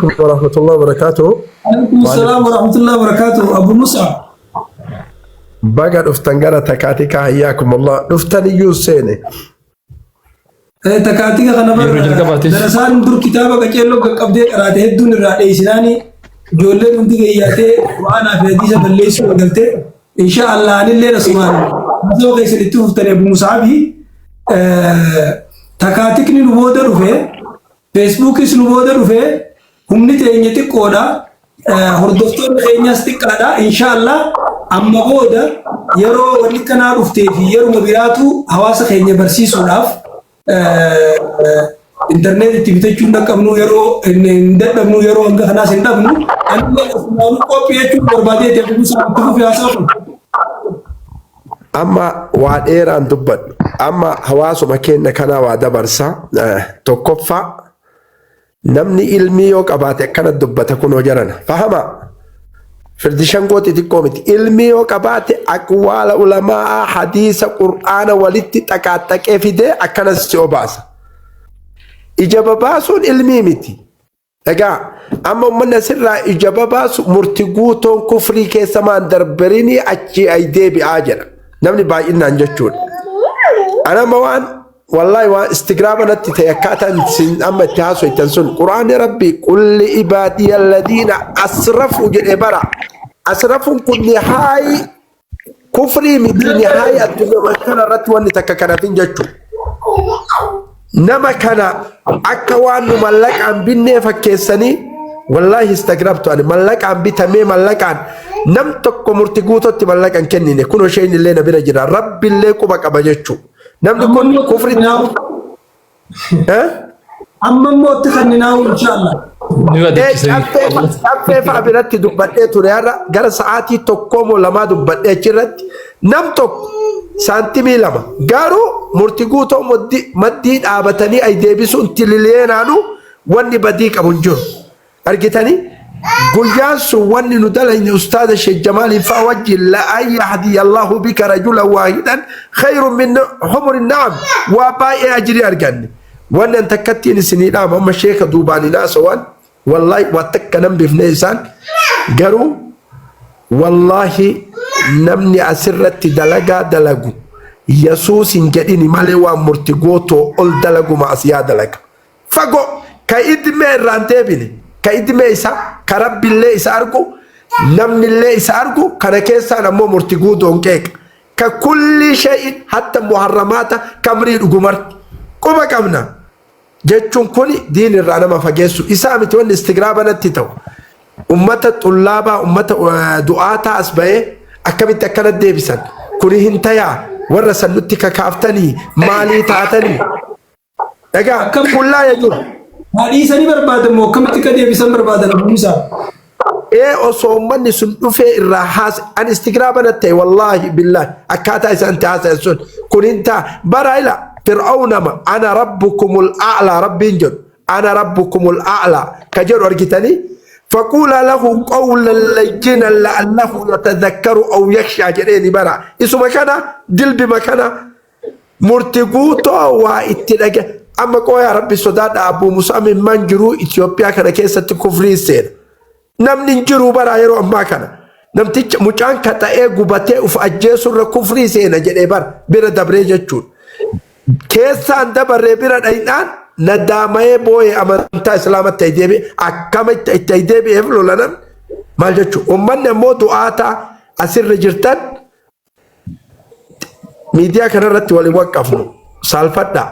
عليكم ورحمة الله وبركاته. عليكم السلام ورحمة الله وبركاته. أبو مصعب بقى دفتنجرة تكاتك حياكم الله. دفتني يوسيني تكاتيك أنا بر درسان در كتابة كيلو كقبضة قرأت هدون الرأي إسلامي جولة نتيجة إياته وأنا في هذه سبليس وقلته إن شاء الله أنا اللي رسمان مثلا كيس نتوه ترى أبو مصعب تكاتيك نلوه رفه فيسبوك نلوه رفه هم نتيجة كودا هردفتور خينيا ستكادا إن شاء الله أما كودا يرو ولكنا رفته في يرو مبيراتو حواس خينيا برسيس ولاف internet activity cunda kamnu yaro nda damnu yaro anga khana sen damnu anda asmanu copy chu barbade te bu sa tu fi asa أما واديران دبت أما حواسو مكين كنا وادبرسا تكفى نمني علمي يوك أباتي كانت دبت تكون وجرنا فهما فردشان قوتي تقومت علمي يوك أباتي أقوال علماء حديث قرآن ولدت تكاتك في دي أكنا السيوباسا إجابة باسون علمي متي أجا أما من سر إجابة باس مرتقوتون كفري كيسمان دربريني أجي أيدي بآجر نمني باي إنا نجتشون أنا موان والله وان استقرابنا تتيكاتا أما تهاسو يتنسون قرآن ربي كل عبادي الذين أسرفوا جل أسرفوا كل نهاي كفري من نهاية الدنيا وكان رتوان تككناتين جتشو نما كان أكوان ملك عن بني فكيسني والله استغربت أنا ملك عن بتمي ملك عن نم تكو مرتقوتو تملك عن كنني كل شيء اللي نبينا جرا رب اللي كوبك أبجتشو نم تكون كفر ها أما موت خلينا إن شاء الله أفف أبنتي دبتة تريارا جرى ساعتي تكوم لما دبتة جرت نم تك سانتيمي لما قالوا مرتقوتو مدين آبتني أي ديبسون تللين عنو واني بديك أبو الجر أرجتني قياس واني ندل إن أستاذ الشيخ جمال فوجه لا أن يهدي الله بك رجلا واحدا خير من حمر النعم وباء أجري أرجعني وانا انت كتيني سنين أما الشيخ دوباني ناس وان والله واتكنم بفنيسان قالوا والله نمني أسرت دلقو يسوس جديني مالي ومرتقوتو أول دلقو مع سيادة لك فقو كايدمي رانتيبني كايدمي إسا كرب الله إسا أرقو نمني الله إسا أرقو كان كيسا نمو مرتقوتو انكيك ككل شيء حتى محرمات كمريد قمر كما كمنا جتشون كوني دين الرانما فجيسو إسامي تون استقرابنا تتو أمة طلابة أمة دعاة أسباء أكمل تكلت ديبسان كوني هنتيا ورسل نتك كافتني مالي تعتني أجا كل لا يجور هذه سني برباد مو كم تكدي بيسان برباد أبو موسى إيه أصومني سنوفي الرحاس أن استقرابنا تي والله بالله أكاتا إسان تاسا سن كوني انت برايلا فرعون ما أنا ربكم الأعلى ربي جد أنا ربكم الأعلى كجر ورقتني فقول له قولا لينا لعله يتذكر أو يخشى جريني برا اسم مكانا دل بمكانا مرتقوتو واتلاقى أما قوة يا ربي صداد أبو موسى من منجرو إثيوبيا كان كيسة كفري سير نم ننجرو برا يرو أما كان نم تيج مجان كتا إيه قبتي وفأجيسو ركفري سينا جري بر بيرا دبريجة جون كيسة عند برا بيرا داينان ندامي بوي أمانتا إسلام التايديبي أكامي التايديبي إفلو لنا مالجتشو ومن نمو دعاتا أسر رجرتان ميديا كان رتي والي وقفنو سالفتا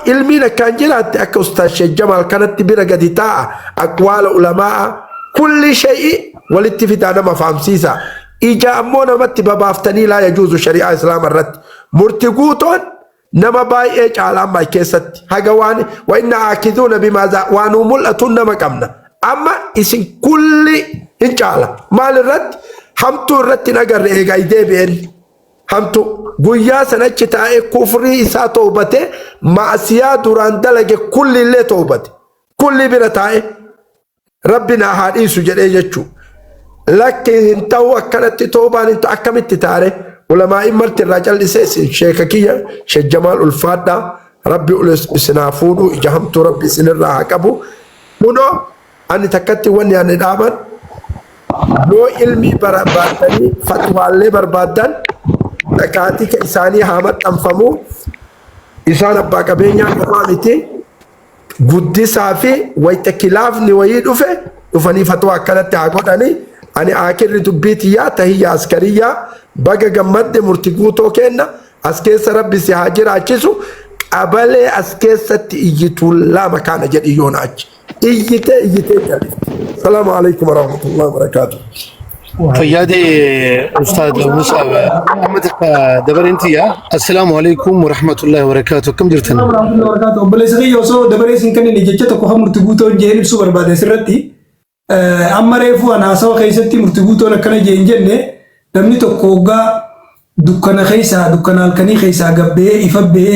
علمي لكان جلات أكا أستاذ شيخ جمال كانت تبيرا قديتا أقوال علماء كل شيء والاتفاق ما فهم سيسا إجا أمونا متبا بافتني لا يجوز شريعة إسلام الرد مرتقوتون نما باي إيج على ما كيست هجواني وإن عاكذون بماذا وانو ملأة نما كمنا أما إسن كل إنشاء مال الرد همتو الرد نقر إيجا يدبين همتو قويا سنجي تاي كفري إسا توبته معسيا دوران دلق كل اللي توبته كل بنا تاي ربنا حديث جري يجو لكن انتو أكلت توبان انتو أكمت تاري ولما إمرت الرجال لسيس شيخ كيا شيخ جمال الفادة ربي سنافودو إجهمت ربي سنرها كبو kuno ani takkatti wanni ani dhaaban yoo ilmi barbaadanii fatwaalee barbaadan dhaqaatii ka isaanii haa maxxanfamu isaan abbaa qabeenyaa qofaa miti guddisaa fi wayita kilaafni wayii dhufanii fatwaa akkanatti haa godhanii ani akirri dubbitiyyaa tahiyya askariyyaa baga gammadde murtii guutoo kenna as keessa rabbi si haa jiraachisu qabalee as keessatti iyyituu lama kana jedhi yoona achi iyyitee jalli. Salaamu alaikum warahmatullahi wabarakatuh. فيادي أستاذ مصعب أحمدك دبرنتيا السلام عليكم ورحمة الله وبركاته كم جرتنا؟ ورحمة الله وبركاته بلسه يوسو دبريسين كان نجيتشة كوها مرتبوتو جيرب سوبر بعد سرتي أما ريفو أنا سوا خيستي مرتبوتو لكنا جينجنة دمني تكوغا دكنا خيسا دكنا الكني خيسا قبّه إفبّه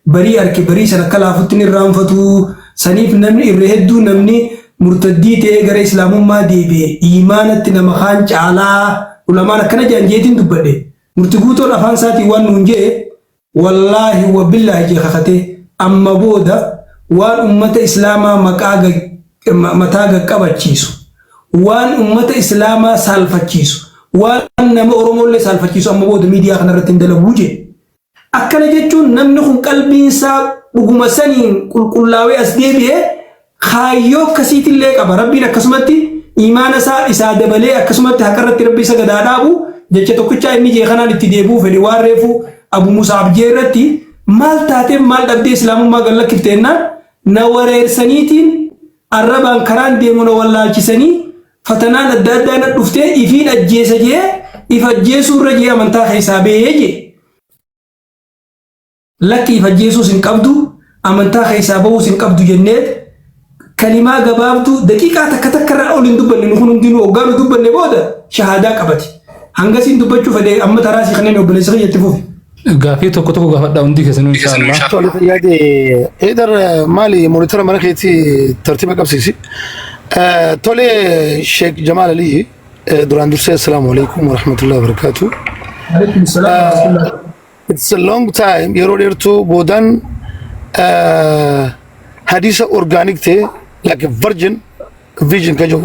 بري أركي بري سنكلا فتني الرام فتو سنيف نمني الرهدو نمني مرتدي تيجر إسلام ما ديبه إيمان تنام خان على علماء كنا جانجيتين تبدأ مرتقوتو الأفان ساتي وان نونجي والله وبالله جي خخته أما بودا وان أمة إسلاما متاغا كبتشيسو وان أمة إسلاما سالفتشيسو وان نما أرمو اللي سالفتشيسو أما بودا ميديا خنا رتين دلبوجي أكنا جيتشون نمنخون قلبين ساب بقوم سنين كلاوي أسديبه خايو كسيت اللي كبر ربنا كسمتي إيمان إسا دبلي كسمتي هكرت ربي سجدا دابو جتة كتشا إني جهنا نتديبو في دوارفو أبو مصعب جيرتي مال تاتي مال دبدي إسلام ما قال لك كتيرنا نورير سنيتين الربان كران ديمون ولا كسني فتنان الدادان الدفتة إفين الجيس جي إفجيسو رجيا من تا حسابه يجي لك إفجيسو سنكبدو أمن تا حسابه سنكبدو جنات كلمة جبابتو دقيقة تكتكرر أولين دبّن نخون دينو وقالوا دبّن نبودا شهادة كبتي هنگسين دبّن شوف ده أما تراسي خلينا وبلسغي يتفوه غافي توكو غافا داون دي كسنو إن شاء الله طول فيادي إدر مالي مونيتور مركيتي ترتيبك أبسيسي تولي شيخ جمال علي دوران درسي السلام عليكم ورحمة الله وبركاته. عليكم السلام ورحمة الله. It's a long time يرو to بودان حديثة organic تي like a virgin vision كجو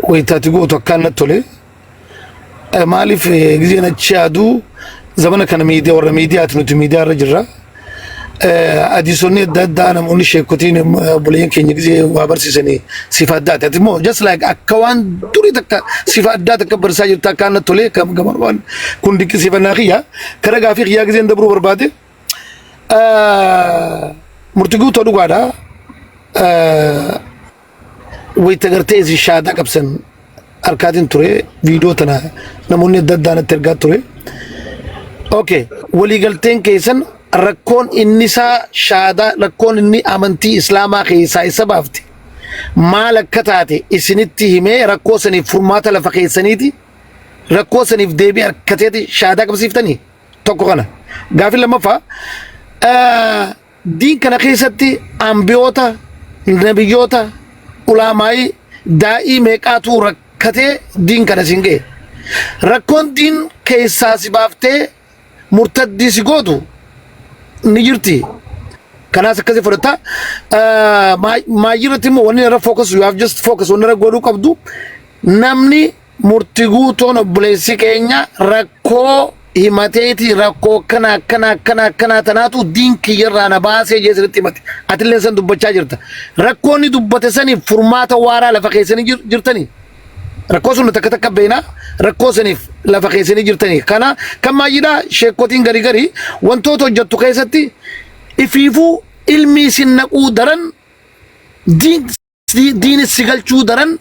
ويتاتيقو توكان تولي مالي في جزينا تشادو زمان كان ميديا ورا ميديا تنوتي ميديا رجرا اديسوني دانا موني شيكوتين بولين كيني جزي وابرسي سني صفات دات اتمو just like اكوان دوري تك صفات دات كبر ساجر تكان تولي كم كمان كوندي صفات ناخيا كرغا في يا جزين دبرو برباده مرتقو تودو غادا ويتغرتي زي شادا كبسن اركادين توري فيديو تنا نموني ددانا ترغا توري اوكي ولي غلتين كيسن ركون النساء شادا ركون اني امنتي اسلاما خيسا سبافتي مالك كتاتي اسنتي همي ركوسني فرماتا لفقيسنيتي ركوسني في ديبي كتاتي شادا كبسيفتني توكو غنا غافل لما فا دين كان خيستي أنبيوتا نبيوتا علماء دائي ميقاتو ركته دين كان سينجي ركون دين كيسا سبافتي مرتدي سيقودو نجرتي كان سكسي فرطا ما يرتي مو وني فوكس you have just focus ونرى قولو كبدو نمني مرتقو تون بلسي كينيا ركو himateeti rakkoo kana tanaatu diinki irraa na baasee jeesirratti himate atillee san dubbachaa jirta rakkoonni dubbate saniif furmaata waaraa lafa keessanii jirtanii rakkoo sun takka beena rakkoo saniif lafa keessanii jirtanii kana kan maayidhaa sheekotiin garii wantoota hojjettu keessatti ifiifuu ilmi isin naquu daran diin si galchuu daran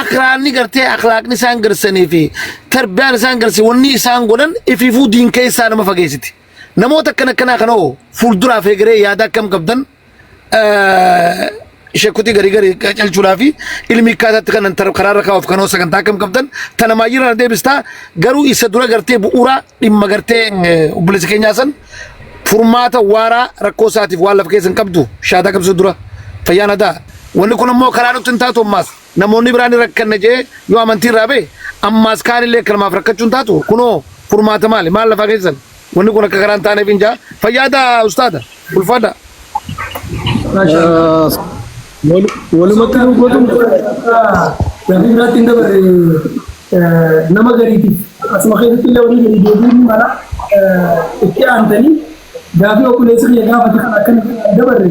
أخراني قرتي أخلاق نسان قرسني في تربية نسان قرسي وني إنسان قولن إفيفو دين كيسان ما فقيستي نموت كنا كنو فولدرا في غري يادا كم قبضن شكوتي غري كجل جلافي علمي كذا تكن ترى قرار كاوف كانوا سكن تاكم قبضن تنماير ردي بستا غرو يسدورا قرتي بورا لما قرتي وبلس كينياسن فرماتا وارا ركوساتي ولا فكيسن قبضو شادا كم سدورا فيانا دا ونكون مو كرانو تنتاتو ماس نموني براني ركن نجى يو أمانتي رابي أماس كاري ليه كلام أفريقيا تنتاتو كنو فرمات مالي مال لفاقيسن ونكون كران تاني فينجا فيادا أستاذ والفادا walumaa ta'uu gootuun gaaffii biraatti hin dabarre nama gariiti asuma keessatti illee walii gadi deebiin mala itti aantanii gaaffii obboleessi biyya gaafate kan akkana dabarre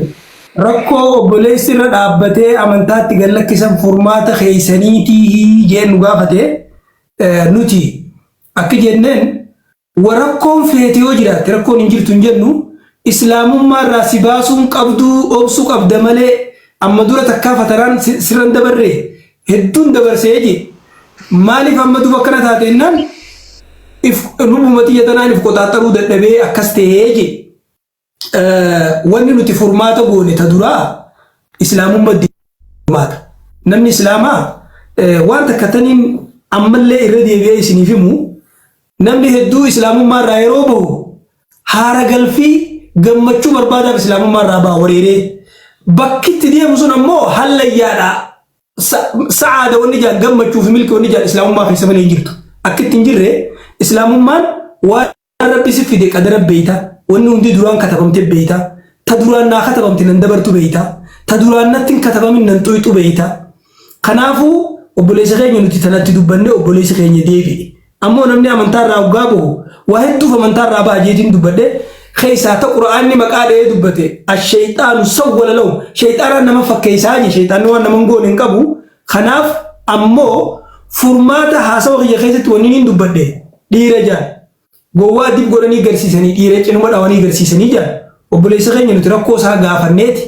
rakkoo obboleessi irra dhaabbatee amantaatti gallakkisan furmaata keessaniitii jeen nu gaafate nuti akka jenneen warakkoon feete yoo jiraatte rakkoon hin jirtu hin jennu islaamummaa irraa si baasuun qabduu obsuu qabda malee amma dura takkaa fataraan sirran dabarre hedduun dabarsee je maaliif amma duba akkana taate innaan if lubuma xiyyatanaan if qoxaaxaruu dadhabee akkas ta'ee je wanni nuti furmaata goone ta duraa islaamummaa furmaata namni islaamaa waan takkataniin ammallee irra deebi'ee isiniif himu namni hedduu islaamummaa irraa yeroo bahu haara galfii gammachuu barbaadaaf islaamummaa irraa baha wareeree bakkitti deemu sun ammoo hallayyaadha sa'aada wanni jaan gammachuu fi milki wanni jaan islaamummaa keessa malee hin jirtu akkitti hin jirre islaamummaan waan rabbi si fide qadara beeyta wanni hundi duraan katabamte beeyta ta duraan naa katabamte nan dabartu beeyta ta duraan natti hin katabamin nan xuyxu beeyta kanaafuu obboleessa keenya nuti tanatti dubbanne obboleessa keenya deebi'e ammoo namni amantaa irraa hoggaa bahu waa hedduuf amantaa irraa baajeetiin dubbadhe keessaa ta quraanni maqaa dha'ee dubbate ashayxaanu sawwala lahu shayxaanaan nama fakkeessaa je shayxaanni waan nama goone hin qabu kanaaf ammoo furmaata haasawa kiyya keessatti wanni hin dubbadhe dhiira jaan gowwaa dib godhanii garsiisanii dhiira cinuma dhawanii garsiisanii jaan obboleessa keenya nuti rakkoo isaa gaafanneeti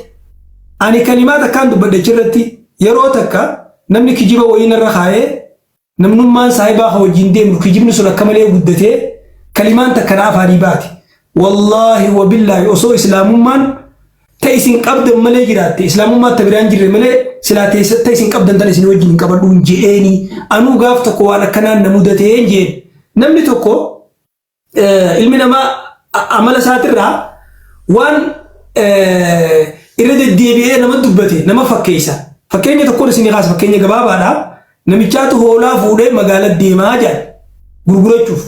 ani kalimaat akkaan dubbadhe achirratti yeroo takka namni kijiba wayiin irra kaayee namnummaan saahibaa wajjin deemnu kijibni sun akka malee guddatee kalimaan takka na afaanii baate wallahi wabillahi osoo islaamummaan ta isin qabdan malee jiraatte islaamummaa ta biraan jirre malee silaa ta isin qabdan tan isin wajjin qabadhuun je'eeni anuu gaaf tokko waan akkanaan na mudatee jeen namni tokko ilmi namaa amala isaatirraa waan irra deddeebi'ee nama dubbate nama fakkeessa fakkeenya tokkoon isin kaasa fakkeenya gabaabaadha namichaatu hoolaa fuudhee magaalaa deemaa jira gurgurachuuf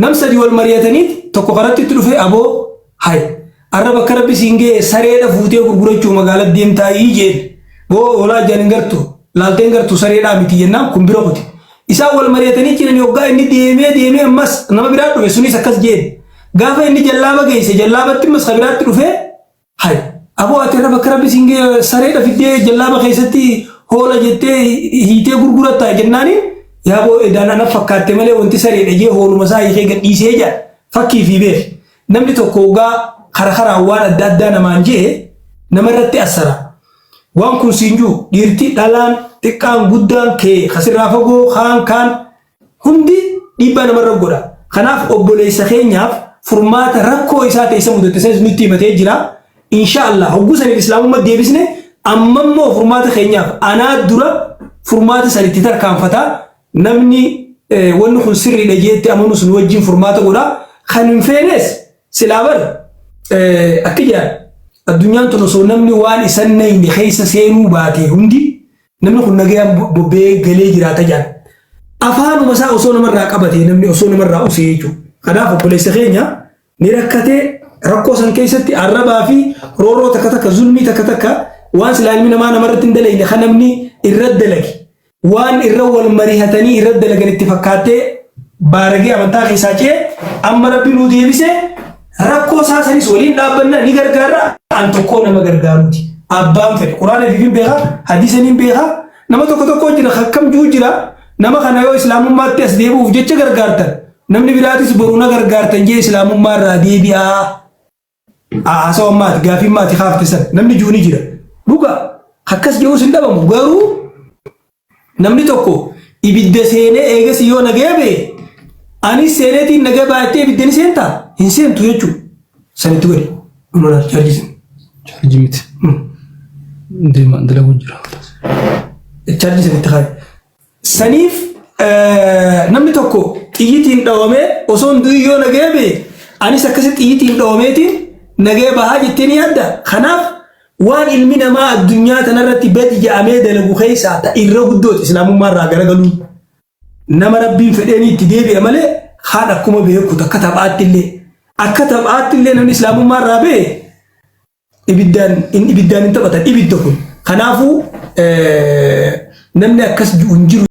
nam sadii wal mari'ataniit tokko karatti itti dhufee aboo hay arraba akka rabbi siin ga'e sareedha fuutee gurgurachuuf magaalaa deemtaa jeen boo hoolaa ijaan hin gartu laalteen gartu sareedhaa miti jennaan kun bira kuti isaan wal mari'atanii jiran yoggaa inni deemee ammas nama biraa dhufe sunis akkas jeen gaafa inni jallaaba geesse jallaabatti ammas ka biraatti dhufee hay aboo ati arraba akka rabbi siin ga'e sareedha fiddee jallaaba keessatti hoola jettee hiitee gurguratta jennaani yaaboo edaan ana fakkaatte malee wanti sareedha jee hooluma isaa hiikee gadhiisee jaa fakkii fi beef namni tokko ugaa karaa waan adda addaa namaan jee namarratti assara waan kun siinjuu dhiirti dhalaan xiqqaan guddaan kee kasirraa fagoo kaan hundi dhiibbaa namarra godha kanaaf obboleessa keenyaaf furmaata rakkoo isaa ta'e isa mudate sanis nutti himatee jira inshaallah hogguu saniif islaamummaa deebisne ammammoo furmaata keenyaaf anaa dura furmaata sanitti tarkaanfata namni wanni kun sirriidha jeetti amanu sun wajjin furmaata godha kan hin feenes silaabar akka jedhan addunyaan tun osoo namni waan isan nayne keessa seenuu baate hundi namni kun nagayaan bobbee galee jiraata jedhan afaanuma isaa osoo namarraa qabate namni osoo namarraa usee jechuudha kanaaf obboleessa keenya ni rakkatee rakkoo san keessatti arrabaa fi rooroo takka zulmii takka waan silaa ilmi namaa namarratti hin dalayne kan namni irra dalage waan irra wal marihatanii irra dalagan itti fakkaattee baaragee amantaa keessaa cee amma rabbi nuu deebise rakkoo isaa sanis waliin dhaabbanna ni gargaara an tokkoo nama gargaaruuti abbaan fedhe quraana fi beekaa hadiisaniin beekaa nama tokko jira hakkam juu jira nama kana yoo islaamummaatti as deebi'uuf jecha gargaartan namni biraatis boruu na gargaartan jee islaamummaa irraa deebi'aa haasawammaati gaafimmaati kaaftisan namni juuni jira dhuga akkas jehuus hin dhabamu garuu namni tokko ibidda seenee eegas yoo nageebe anis seeneetiin nagee baattee ibidda ni seentaa hin seentu jechuudha sanitti godhe unola chaarjisin chaarjii miti deemaan dalaguu jira chaarjisin itti kaaye saniif namni tokko xiyyitiin dhawamee osoo hunduu yoo nageebe anis akkasi xiyyitiin dhawameetiin nagee bahaa jettee ni yaadda kanaaf waan ilmi namaa addunyaa tanarratti badi jedhamee dalagu keessaa ta irra guddooti islaamummaa irraa garagaluun nama rabbiin fedheeni itti deebi'a malee haan akkuma beeku akka taphaatti illee namni islaamummaa irraa ba'e ibiddaan hin taphatan ibidda kun Kanaafuu namni akkas jiru hin jiru.